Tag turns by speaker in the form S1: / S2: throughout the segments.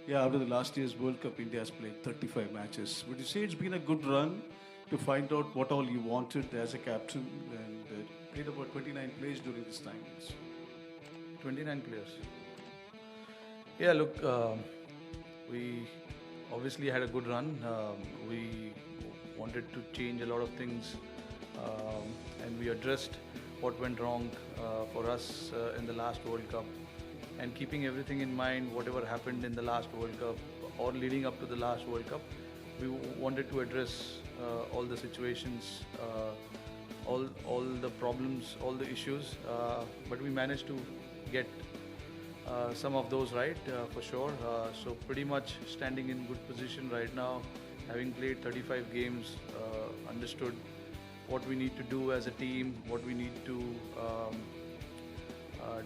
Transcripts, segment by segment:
S1: Yeah, after the last year's World Cup, India has played 35 matches. Would you say it's been a good run to find out what all you wanted as a captain and played about 29 plays during this time?
S2: 29 players. Yeah, look, we obviously had a good run. We wanted to change a lot of things, and we addressed what went wrong for us in the last World Cup. And keeping everything in mind, whatever happened in the last World Cup or leading up to the last World Cup, we wanted to address all the situations, all the problems, all the issues. But we managed to get some of those right for sure. So pretty much standing in good position right now, having played 35 games, understood what we need to do as a team, what we need to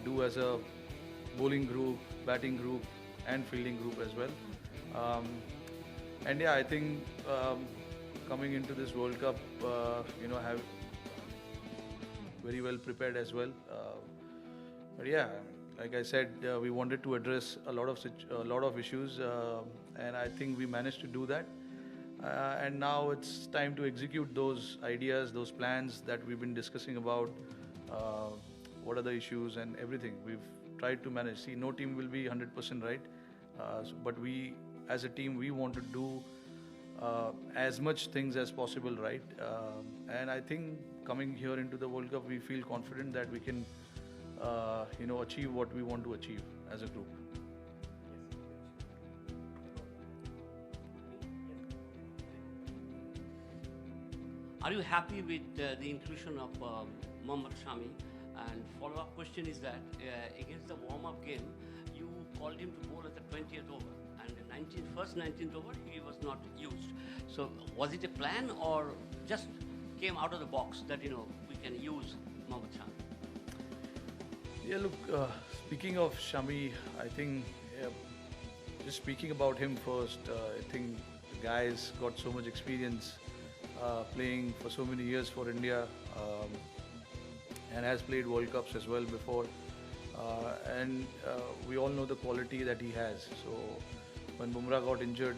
S2: do as a bowling group, batting group, and fielding group as well. Um, and yeah, I think coming into this World Cup, have very well prepared as well. But yeah, like I said, we wanted to address a lot of issues, and I think we managed to do that. And now it's time to execute those ideas, those plans that we've been discussing about. Uh, what are the issues and everything we've tried to manage. See, no team will be 100% right, but we, as a team, we want to do as much things as possible right. And I think coming here into the World Cup, we feel confident that we can, achieve what we want to achieve as a group.
S3: Are you happy with the inclusion of Mohammad Shami? And follow-up question is that against the warm-up game, you called him to bowl at the 20th over, and the first 19th over he was not used. So was it a plan or just came out of the box that we can use Mohammad Shami?
S2: Yeah, look, speaking of Shami, I think just speaking about him first, I think the guy's got so much experience playing for so many years for India, and has played World Cups as well before. And we all know the quality that he has. So when Bumrah got injured,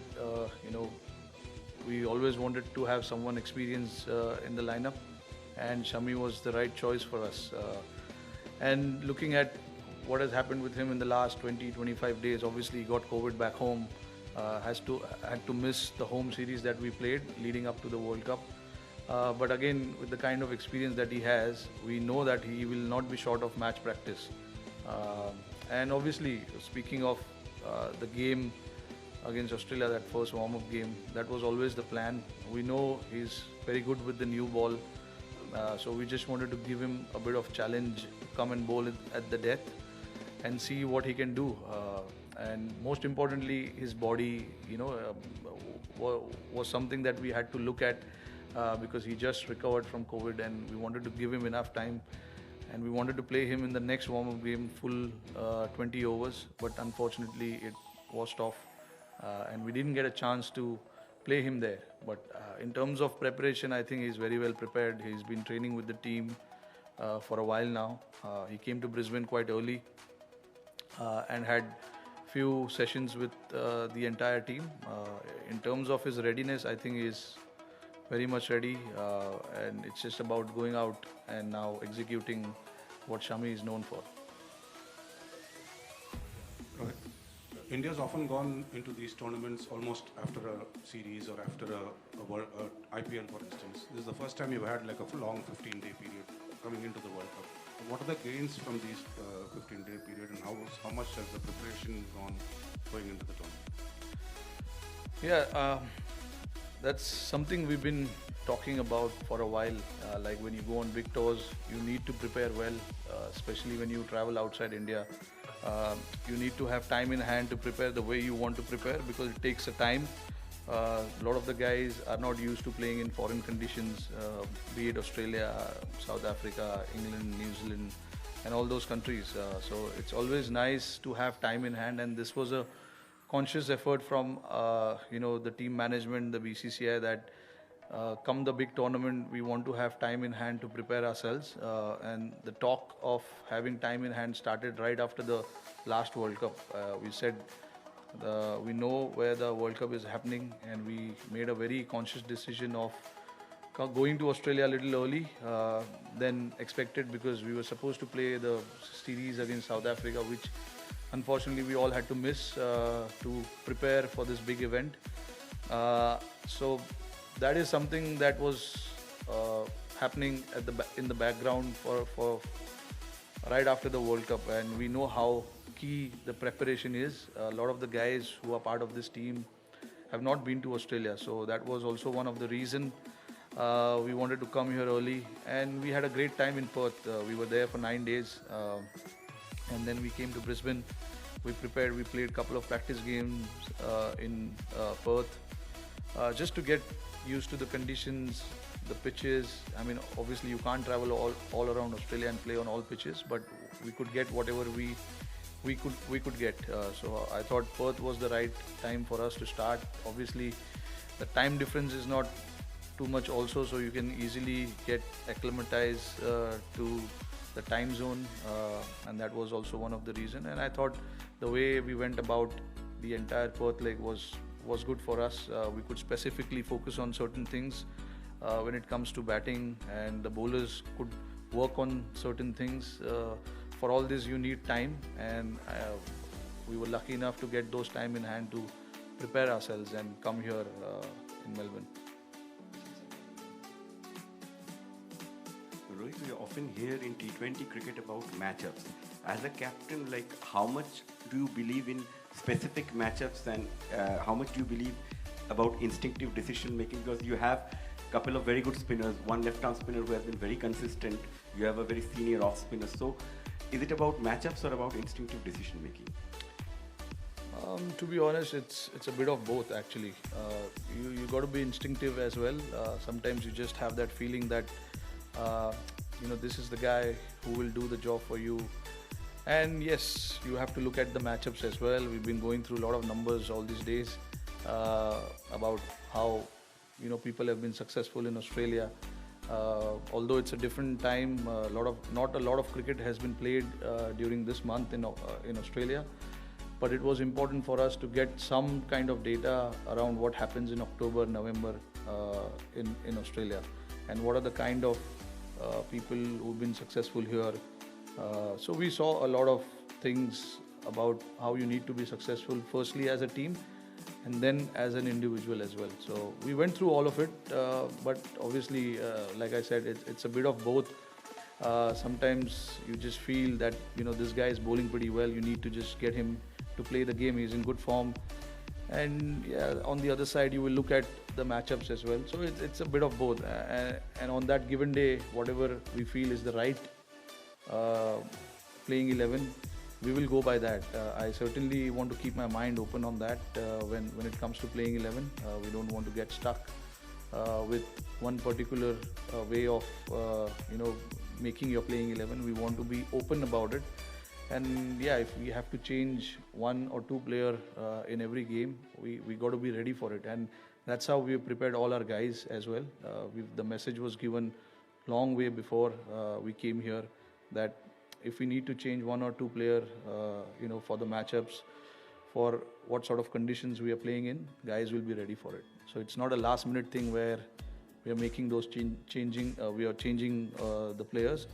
S2: we always wanted to have someone experienced in the lineup, and Shami was the right choice for us. And looking at what has happened with him in the last 20-25 days, obviously he got COVID back home, had to miss the home series that we played leading up to the World Cup. But again, with the kind of experience that he has, we know that he will not be short of match practice. And obviously, speaking of the game against Australia, that first warm-up game, that was always the plan. We know he's very good with the new ball, so we just wanted to give him a bit of challenge to come and bowl it at the death and see what he can do. And most importantly, his body, was something that we had to look at because he just recovered from COVID, and we wanted to give him enough time. And we wanted to play him in the next warm-up game full 20 overs, but unfortunately it washed off, and we didn't get a chance to play him there. But in terms of preparation, I think he's very well prepared. He's been training with the team for a while now. He came to Brisbane quite early and had few sessions with the entire team. In terms of his readiness, I think he's very much ready, and it's just about going out and now executing what Shami is known for.
S4: Rohit, India's often gone into these tournaments almost after a series or after a IPL, for instance. This is the first time you've had like a long 15-day period coming into the World Cup. What are the gains from these 15-day period, and how much has the preparation gone going into the tournament?
S2: Yeah, that's something we've been talking about for a while. Like when you go on big tours, you need to prepare well, especially when you travel outside India. You need to have time in hand to prepare the way you want to prepare, because it takes a time. A lot of the guys are not used to playing in foreign conditions, be it Australia, South Africa, England, New Zealand, and all those countries. So it's always nice to have time in hand, and this was a conscious effort from the team management, the BCCI, that come the big tournament, we want to have time in hand to prepare ourselves. And the talk of having time in hand started right after the last World Cup. We said We know where the World Cup is happening, and we made a very conscious decision of going to Australia a little early than expected, because we were supposed to play the series against South Africa, which unfortunately we all had to miss to prepare for this big event. So that is something that was happening in the background for right after the World Cup, and we know how key the preparation is. A lot of the guys who are part of this team have not been to Australia, so that was also one of the reason we wanted to come here early, and we had a great time in Perth. We were there for 9 days, and then we came to Brisbane. We prepared, we played a couple of practice games in Perth, just to get used to the conditions, the pitches. I mean, obviously you can't travel all around Australia and play on all pitches, but we could get whatever we could get. So I thought Perth was the right time for us to start. Obviously, the time difference is not too much also, so you can easily get acclimatized to the time zone, and that was also one of the reason. And I thought the way we went about the entire Perth leg was good for us. We could specifically focus on certain things when it comes to batting, and the bowlers could work on certain things. For all this you need time, and we were lucky enough to get those time in hand to prepare ourselves and come here in Melbourne.
S5: Rohit, we often hear in T20 cricket about matchups. As a captain, like, how much do you believe in specific matchups, and how much do you believe about instinctive decision making? Because you have a couple of very good spinners, one left-arm spinner who has been very consistent, you have a very senior off spinner. So is it about matchups or about instinctive decision making?
S2: To be honest, it's a bit of both actually. You got to be instinctive as well. Sometimes you just have that feeling that this is the guy who will do the job for you. And yes, you have to look at the matchups as well. We've been going through a lot of numbers all these days about how people have been successful in Australia. Although it's a different time, not a lot of cricket has been played during this month in Australia. But it was important for us to get some kind of data around what happens in October, November in Australia, and what are the kind of people who've been successful here. So we saw a lot of things about how you need to be successful, firstly as a team and then as an individual as well. So we went through all of it, but obviously, like I said, it's a bit of both. Sometimes you just feel that this guy is bowling pretty well, you need to just get him to play the game, he's in good form. And yeah, on the other side you will look at the matchups as well. So it's a bit of both, and on that given day, whatever we feel is the right playing 11, we will go by that. I certainly want to keep my mind open on that when it comes to playing 11. We don't want to get stuck with one particular way of making your playing 11. We want to be open about it. And yeah, if we have to change one or two player in every game, we got to be ready for it. And that's how we prepared all our guys as well. The message was given long way before we came here, that if we need to change one or two player, for the matchups, for what sort of conditions we are playing in, guys will be ready for it. So it's not a last minute thing where we are making those changing the players.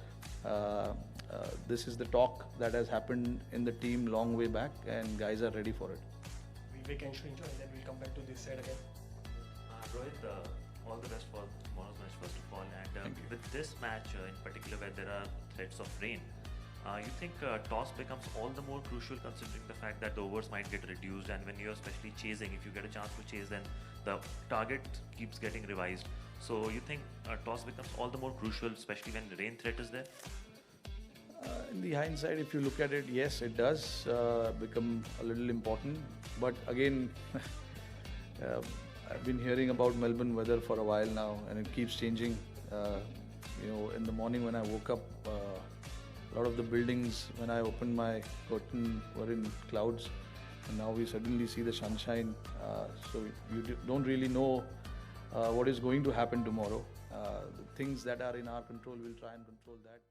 S2: This is the talk that has happened in the team long way back, and guys are ready for it.
S6: We can enjoy, and then we'll come back to this side again.
S7: Rohit, all the best for tomorrow's match first of all, and with this match in particular where there are threats of rain, you think toss becomes all the more crucial considering the fact that the overs might get reduced, and when you're especially chasing, if you get a chance to chase, then the target keeps getting revised. So you think toss becomes all the more crucial, especially when the rain threat is there?
S2: In the hindsight, if you look at it, yes, it does become a little important. But again, I've been hearing about Melbourne weather for a while now, and it keeps changing. In the morning when I woke up, a lot of the buildings, when I opened my curtain, were in clouds, and now we suddenly see the sunshine. So you don't really know what is going to happen tomorrow. The things that are in our control, we'll try and control that.